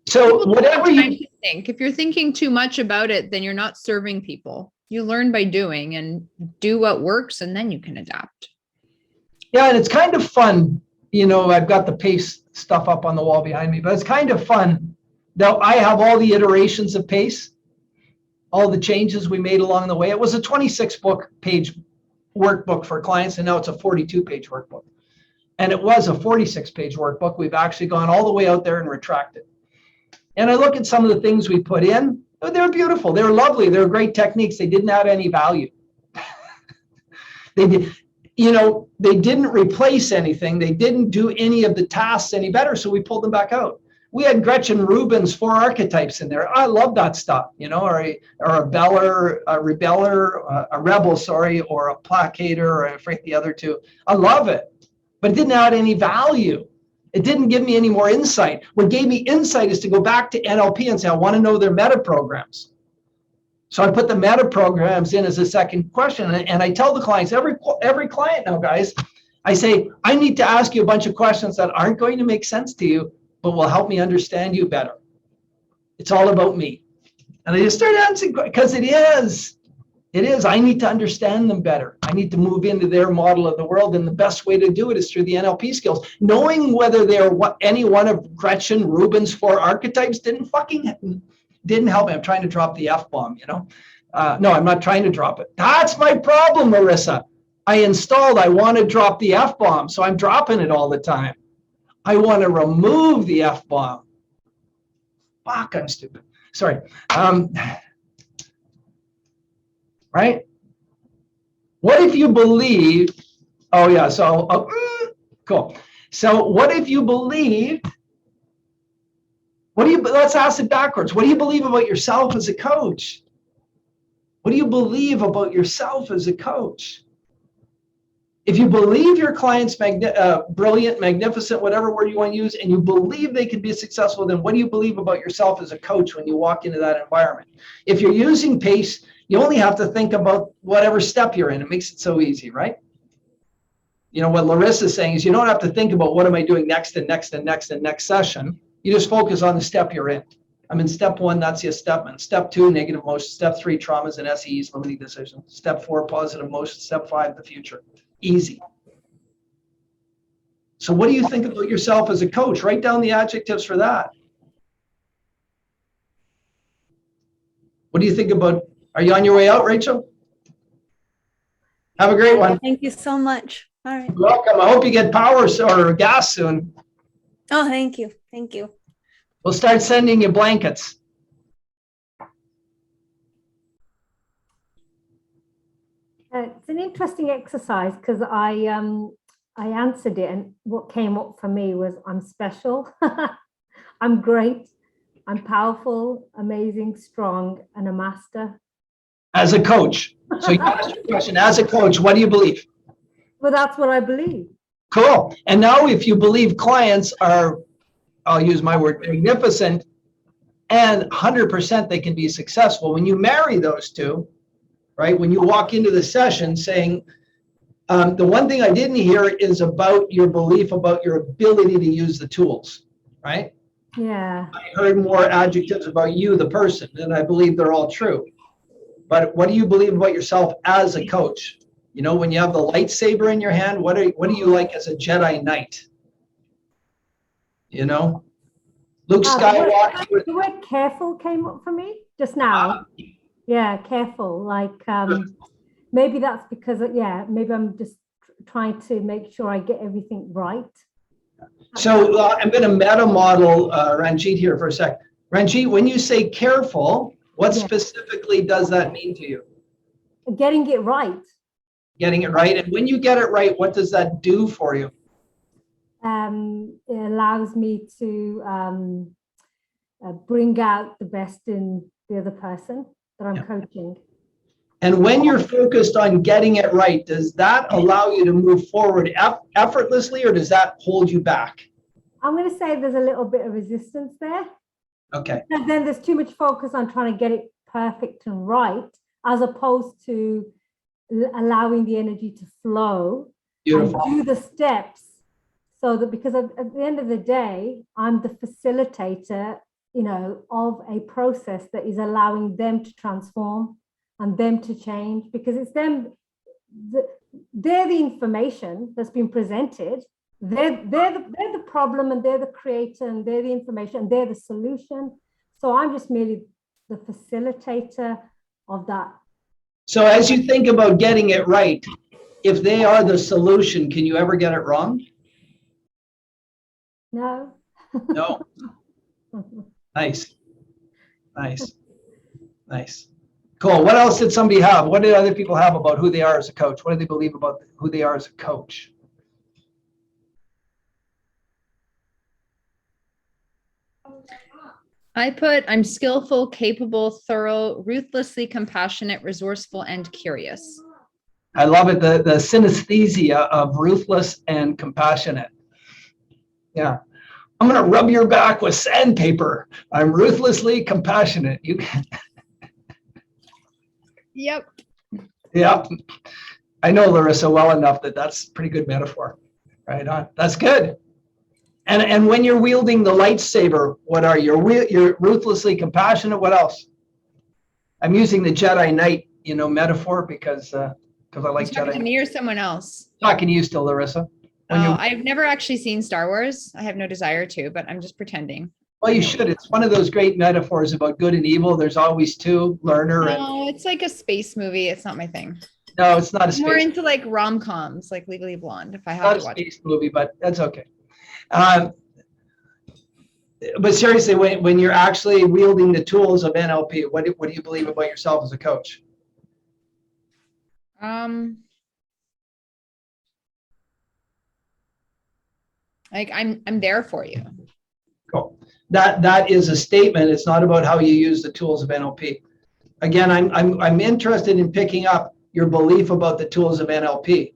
So whatever you think, if you're thinking too much about it, then you're not serving people. You learn by doing and do what works, and then you can adapt. Yeah, and it's kind of fun. I've got the PACE stuff up on the wall behind me, but it's kind of fun that I have all the iterations of PACE, all the changes we made along the way. It was a 26-page workbook for clients, and now it's a 42-page workbook. And it was a 46-page workbook. We've actually gone all the way out there and retracted. And I look at some of the things we put in. They were beautiful. They were lovely. They were great techniques. They didn't add any value. They didn't replace anything. They didn't do any of the tasks any better. So we pulled them back out. We had Gretchen Rubin's 4 archetypes in there. I love that stuff, or a rebel, or a placator, or I forget the other two. I love it, but it didn't add any value. It didn't give me any more insight. What gave me insight is to go back to NLP and say, I want to know their meta programs. So I put the meta programs in as a second question. And I tell the clients, every client now, guys, I say, I need to ask you a bunch of questions that aren't going to make sense to you, but will help me understand you better. It's all about me. And I just start answering, because it is. It is. I need to understand them better. I need to move into their model of the world. And the best way to do it is through the NLP skills. Knowing whether they're any one of Gretchen Rubin's 4 archetypes didn't help me. I'm trying to drop the F-bomb, No, I'm not trying to drop it. That's my problem, Marissa. I want to drop the F-bomb, so I'm dropping it all the time. I want to remove the F-bomb. Fuck, I'm stupid. Sorry. Right? What if you believe, cool. So what if you believe, let's ask it backwards. What do you believe about yourself as a coach? What do you believe about yourself as a coach? If you believe your client's brilliant, magnificent, whatever word you want to use, and you believe they can be successful, then what do you believe about yourself as a coach when you walk into that environment? If you're using PACE, you only have to think about whatever step you're in. It makes it so easy, right? What Larissa's saying is you don't have to think about what am I doing next and next and next and next session. You just focus on the step you're in. I'm in step 1, that's the step. Step 2, negative emotion. Step 3, traumas and SEs, limiting decisions. Step 4, positive emotion. Step 5, the future. Easy. So what do you think about yourself as a coach? Write down the adjectives for that. What do you think about, are you on your way out, Rachel? Have a great one. Thank you so much. All right. You're welcome. I hope you get power or gas soon. Oh, thank you. Thank you. We'll start sending you blankets. It's an interesting exercise because I answered it, and what came up for me was I'm special, I'm great, I'm powerful, amazing, strong, and a master. As a coach. So you asked your question, as a coach, what do you believe? Well, that's what I believe. Cool. And now if you believe clients are, I'll use my word, magnificent, and 100% they can be successful, when you marry those two, right? When you walk into the session saying, the one thing I didn't hear is about your belief about your ability to use the tools, right? Yeah. I heard more adjectives about you, the person, and I believe they're all true. But what do you believe about yourself as a coach? When you have the lightsaber in your hand, what are you like as a Jedi Knight? Luke Skywalker. The word careful came up for me. just now. Yeah, careful. Like maybe that's because maybe I'm just trying to make sure I get everything right. So I'm going to meta model Ranjit here for a sec. Ranjit, when you say careful, what specifically does that mean to you? Getting it right. Getting it right. And when you get it right, what does that do for you? It allows me to bring out the best in the other person that I'm coaching. And when you're focused on getting it right, does that allow you to move forward effortlessly, or does that hold you back? I'm going to say there's a little bit of resistance there. Okay. And then there's too much focus on trying to get it perfect and right, as opposed to allowing the energy to flow. Beautiful. And do the steps, so that, because at the end of the day, I'm the facilitator, of a process that is allowing them to transform and them to change, because it's them, they're the information that's been presented. They're the problem, and they're the creator, and they're the information, and they're the solution. So I'm just merely the facilitator of that. So as you think about getting it right, if they are the solution, can you ever get it wrong? No. No. Nice. Nice. Nice. Cool. What else did somebody have? What did other people have about who they are as a coach? What do they believe about who they are as a coach? I'm skillful, capable, thorough, ruthlessly compassionate, resourceful, and curious. I love it. The synesthesia of ruthless and compassionate. Yeah. I'm going to rub your back with sandpaper. I'm ruthlessly compassionate. You can. Yep. Yep. I know Larissa well enough that that's a pretty good metaphor. Right on. That's good. And when you're wielding the lightsaber, what are you? You're ruthlessly compassionate. What else? I'm using the Jedi Knight, metaphor because I like You're talking Jedi. to me or someone else? Talking to you still, Larissa. I've never actually seen Star Wars. I have no desire to, but I'm just pretending. Well, you should. It's one of those great metaphors about good and evil. There's always two, learner and. No, it's like a space movie. It's not my thing. No, it's not a space. More into like rom-coms, like Legally Blonde, if I have Not to a watch space movie, but that's okay. But seriously, when you're actually wielding the tools of NLP, what do you believe about yourself as a coach? Like I'm there for you. Cool. That is a statement. It's not about how you use the tools of NLP. Again, I'm interested in picking up your belief about the tools of NLP,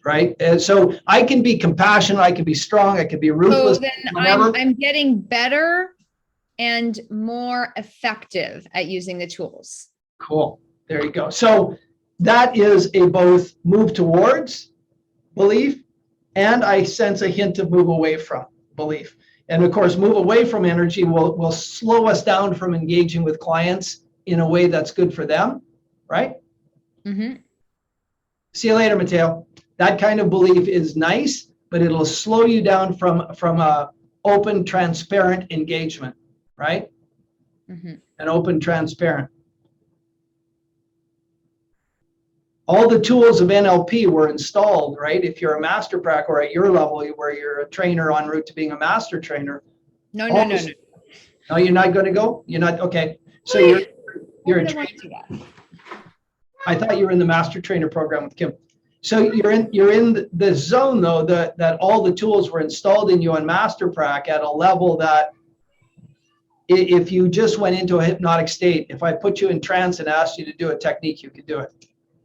right? And so I can be compassionate, I can be strong, I can be ruthless. So then I'm getting better and more effective at using the tools. Cool. There you go. So that is a both move towards belief, and I sense a hint of move away from belief. And of course, move away from energy will slow us down from engaging with clients in a way that's good for them, right? Mm-hmm. See you later, Mateo. That kind of belief is nice, but it'll slow you down from a open, transparent engagement, right? Mm-hmm. An open, transparent. All the tools of NLP were installed, right? If you're a master prac or at your level where you're a trainer en route to being a master trainer. No. No, you're not going to go? You're not? Okay. So you're a trainer. I thought you were in the master trainer program with Kim. So you're in the zone though that all the tools were installed in you on master prac at a level that if you just went into a hypnotic state, if I put you in trance and asked you to do a technique, you could do it.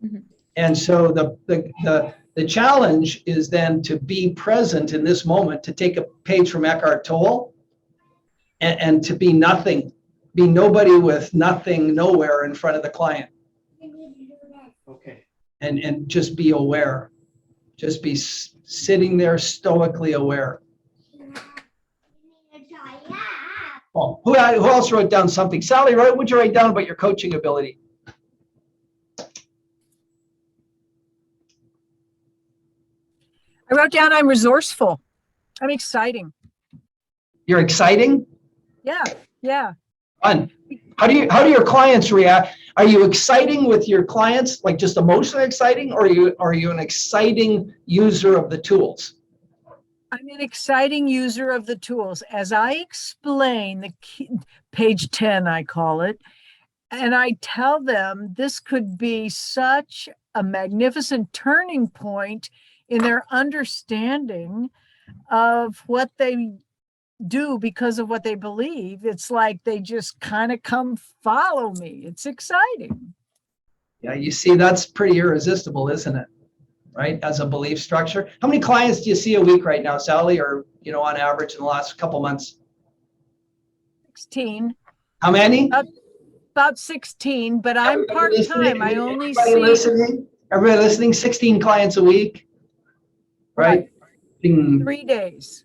Mm-hmm. And so the challenge is then to be present in this moment, to take a page from Eckhart Tolle and to be nothing, be nobody with nothing, nowhere in front of the client. Okay. And just be aware. Just be sitting there stoically aware. Oh, who else wrote down something? Sally, what'd you write down about your coaching ability? I wrote down I'm resourceful. I'm exciting. You're exciting? Yeah. Fun. How do your clients react? Are you exciting with your clients, like just emotionally exciting, or are you an exciting user of the tools? I'm an exciting user of the tools. As I explain page 10, I call it, and I tell them this could be such a magnificent turning point in their understanding of what they do because of what they believe. It's like they just kind of come follow me. It's exciting. Yeah, you see, that's pretty irresistible, isn't it? Right, as a belief structure. How many clients do you see a week right now, Sally, or on average in the last couple months? 16. How many? About 16, but I'm part-time. I only see everybody listening, 16 clients a week, right? 3 days.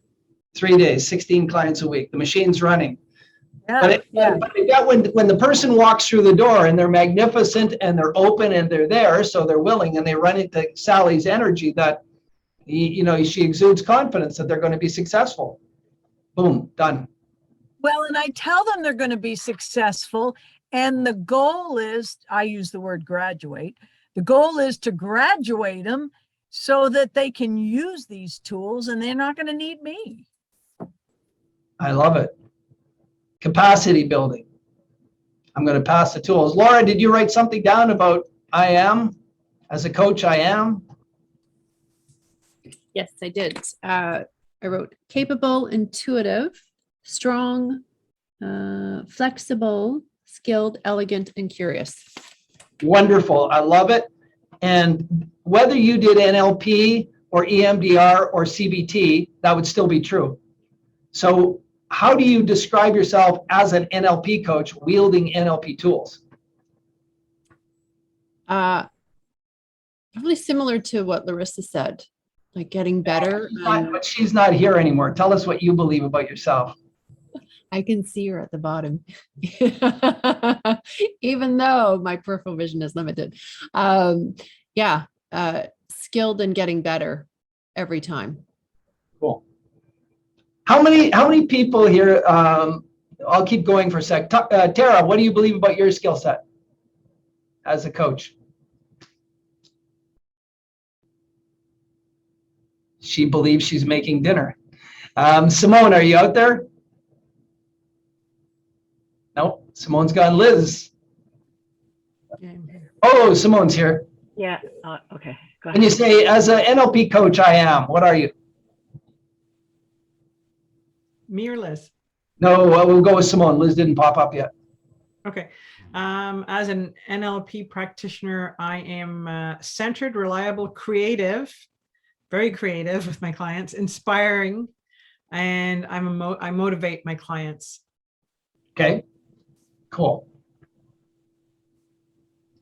3 days, 16 clients a week. The machine's running. Yeah, But when the person walks through the door and they're magnificent and they're open and they're there, so they're willing, and they run into Sally's energy that, she exudes confidence that they're going to be successful. Boom, done. Well, and I tell them they're going to be successful. And the goal is, I use the word graduate. The goal is to graduate them so that they can use these tools and they're not going to need me. I love it. Capacity building. I'm going to pass the tools. Laura, did you write something down about I am? As a coach, I am? Yes, I did. I wrote capable, intuitive, strong, flexible, skilled, elegant, and curious. Wonderful. I love it. And whether you did NLP or EMDR or CBT, that would still be true. So how do you describe yourself as an NLP coach wielding NLP tools? Probably similar to what Larissa said, like getting better. But she's not here anymore. Tell us what you believe about yourself. I can see her at the bottom, even though my peripheral vision is limited. Skilled and getting better every time. Cool. How many people here, I'll keep going for a sec. Tara, what do you believe about your skill set as a coach? She believes she's making dinner. Simone, are you out there? No, Simone's gone. Liz. Oh, Simone's here. Yeah, okay, go ahead. When you say, as an NLP coach, I am, what are you? Me or Liz? No, we'll go with Simone. Liz didn't pop up yet. Okay. As an NLP practitioner, I am centered, reliable, creative, very creative with my clients, inspiring, and I motivate my clients. Okay, cool.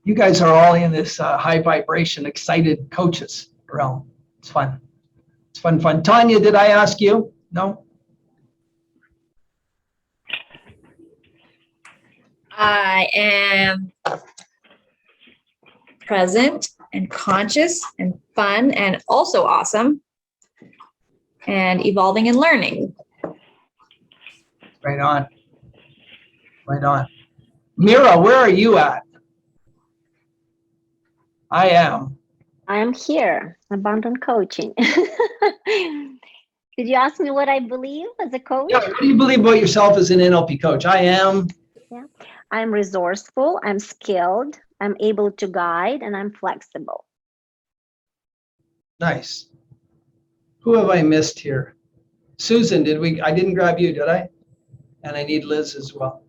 You guys are all in this high vibration, excited coaches realm. It's fun. It's fun. Tanya, did I ask you? No? I am present and conscious and fun and also awesome and evolving and learning. Right on. Right on. Mira, where are you at? I am. I am here, abundant coaching. Did you ask me what I believe as a coach? Yeah, what do you believe about yourself as an NLP coach? I am. Yeah. I'm resourceful, I'm skilled, I'm able to guide, and I'm flexible. Nice. Who have I missed here? Susan, I didn't grab you, did I? And I need Liz as well.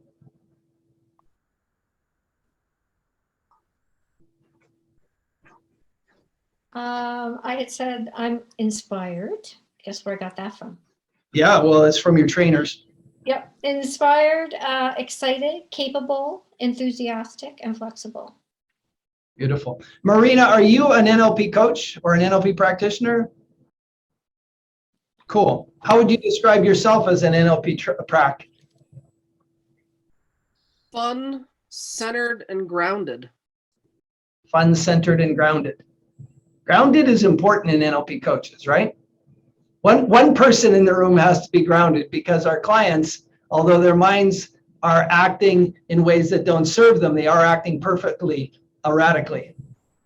I had said I'm inspired. Guess where I got that from? Yeah, well, it's from your trainers. Yep. Inspired, excited, capable, enthusiastic, and flexible. Beautiful. Marina, are you an NLP coach or an NLP practitioner? Cool. How would you describe yourself as an NLP prac? Fun, centered, and grounded. Fun, centered, and grounded. Grounded is important in NLP coaches, right? One person in the room has to be grounded because our clients, although their minds are acting in ways that don't serve them. They are acting perfectly erratically.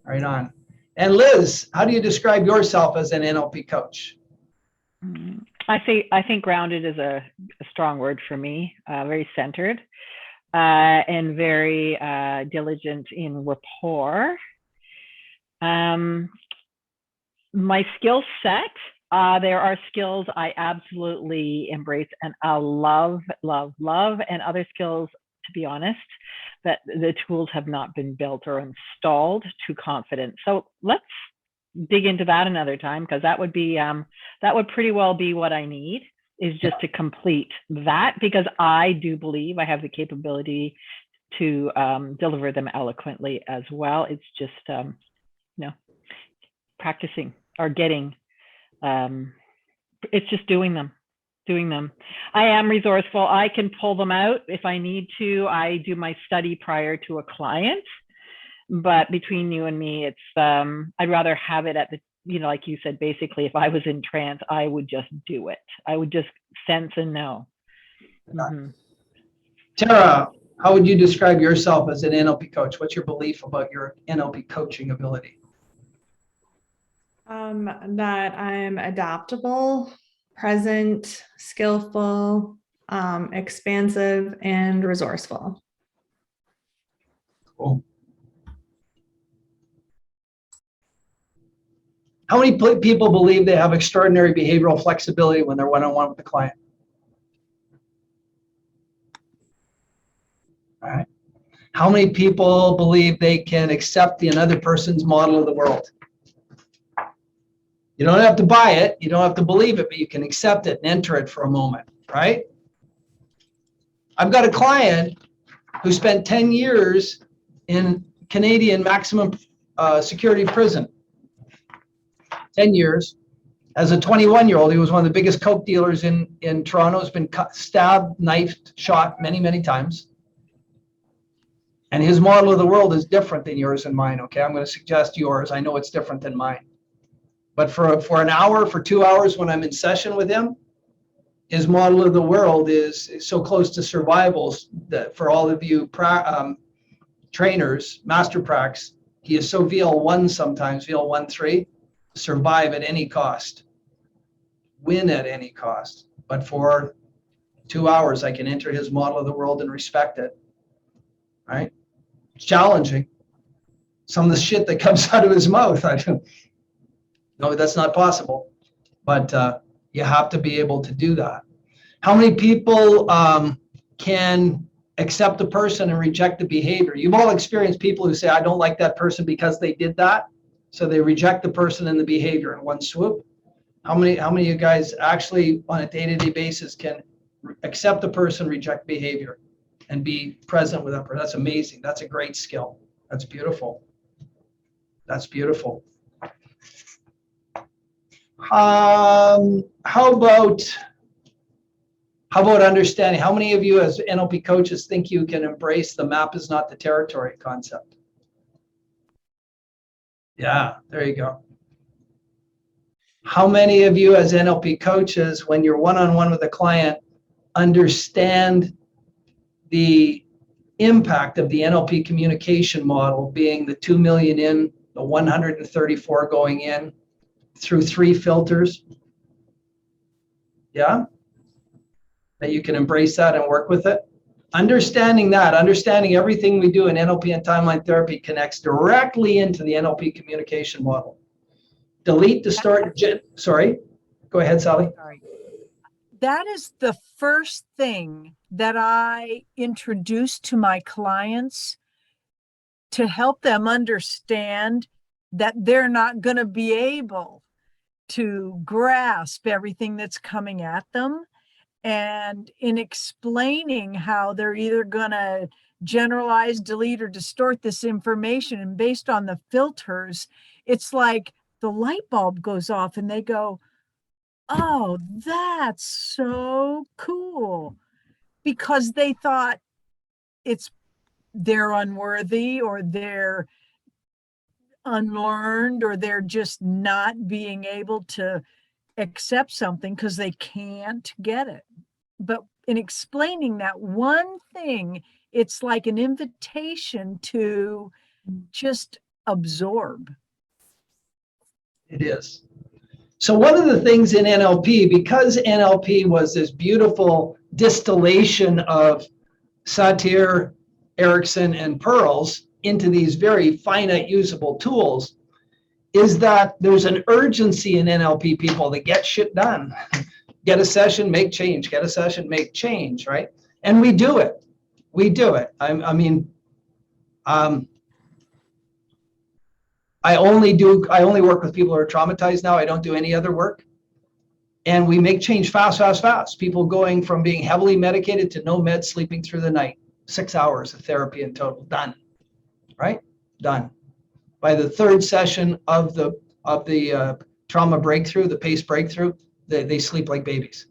Right on. And Liz, how do you describe yourself as an NLP coach? I think grounded is a strong word for me. Very centered and very diligent in rapport. My skill set, there are skills I absolutely embrace and I love, and other skills, to be honest, that the tools have not been built or installed to confident. So let's dig into that another time, because that would pretty well be what I need, is just to complete that, because I do believe I have the capability to deliver them eloquently as well. It's just practicing or getting, it's just doing them. I am resourceful. I can pull them out if I need to. I do my study prior to a client, but between you and me, it's I'd rather have it at the, like you said, basically, if I was in trance, I would just do it. I would just sense and know. Mm-hmm. Tara, how would you describe yourself as an NLP coach? What's your belief about your NLP coaching ability? That I'm adaptable, present, skillful, expansive, and resourceful. Cool. How many people believe they have extraordinary behavioral flexibility when they're one-on-one with the client? All right. How many people believe they can accept another person's model of the world? You don't have to buy it, you don't have to believe it, but you can accept it and enter it for a moment, right? I've got a client who spent 10 years in Canadian maximum security prison. 10 years. As a 21-year-old, he was one of the biggest coke dealers in Toronto. Has been cut, stabbed, knifed, shot many, many times. And his model of the world is different than yours and mine, okay? I'm going to suggest yours. I know it's different than mine. But for an hour, for 2 hours when I'm in session with him, his model of the world is so close to survivals that for all of you trainers, master pracs, he is so VL1 sometimes, VL1-3, survive at any cost, win at any cost. But for 2 hours, I can enter his model of the world and respect it, right? It's challenging. Some of the shit that comes out of his mouth, no, that's not possible, but you have to be able to do that. How many people can accept a person and reject the behavior? You've all experienced people who say, I don't like that person because they did that. So they reject the person and the behavior in one swoop. How many of you guys actually on a day-to-day basis can accept the person, reject behavior, and be present with that person? That's amazing. That's a great skill. That's beautiful. That's beautiful. How about understanding? How many of you as NLP coaches think you can embrace the map is not the territory concept? Yeah, there you go. How many of you as NLP coaches, when you're one-on-one with a client, understand the impact of the NLP communication model being the 2 million in, the 134 going in, through 3 filters? Yeah? That you can embrace that and work with it? Understanding that, understanding everything we do in NLP and timeline therapy connects directly into the NLP communication model. Delete, distort, sorry, go ahead, Sally. Sorry. That is the first thing that I introduce to my clients to help them understand that they're not going to be able to grasp everything that's coming at them. And in explaining how they're either going to generalize, delete, or distort this information, and based on the filters, it's like the light bulb goes off and they go, oh, that's so cool. Because they thought they're unworthy, or they're unlearned, or they're just not being able to accept something because they can't get it. But in explaining that one thing, it's like an invitation to just absorb. It is. So one of the things in NLP, because NLP was this beautiful distillation of Satir, Erickson, and Pearls into these very finite usable tools, is that there's an urgency in NLP people to get shit done. Get a session, make change, get a session, make change, right? And we do it. We do it. I only work with people who are traumatized now. I don't do any other work. And we make change fast, fast, fast. People going from being heavily medicated to no meds, sleeping through the night. 6 hours of therapy in total. Done. Right? Done. By the third session of the trauma breakthrough, the PACE breakthrough, they sleep like babies.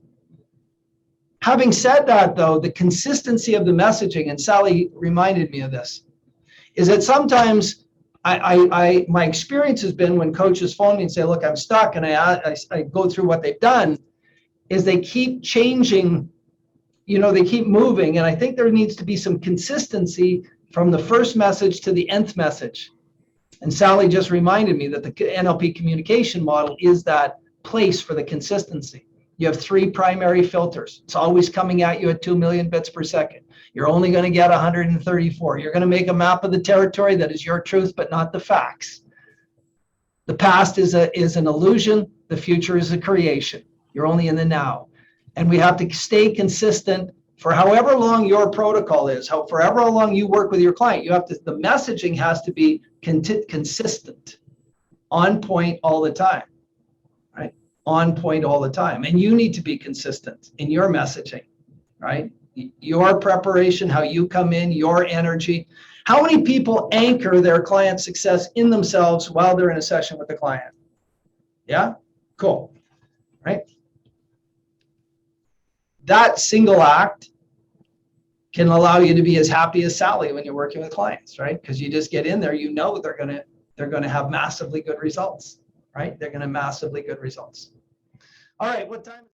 Having said that, though, the consistency of the messaging, and Sally reminded me of this, is that sometimes my experience has been when coaches phone me and say, look, I'm stuck, and I go through what they've done, is they keep changing, they keep moving. And I think there needs to be some consistency from the first message to the nth message. And Sally just reminded me that the NLP communication model is that place for the consistency. You have 3 primary filters. It's always coming at you at 2 million bits per second. You're only going to get 134. You're going to make a map of the territory that is your truth, but not the facts. The past is an illusion. The future is a creation. You're only in the now. And we have to stay consistent for however long your protocol is, forever long you work with your client. The messaging has to be consistent, on point all the time, right? On point all the time. And you need to be consistent in your messaging, right? Your preparation, how you come in, your energy. How many people anchor their client success in themselves while they're in a session with the client? Yeah? Cool. Right? That single act can allow you to be as happy as Sally when you're working with clients, right? Because you just get in there, they're going to have massively good results, right? They're going to have massively good results. All right, what time?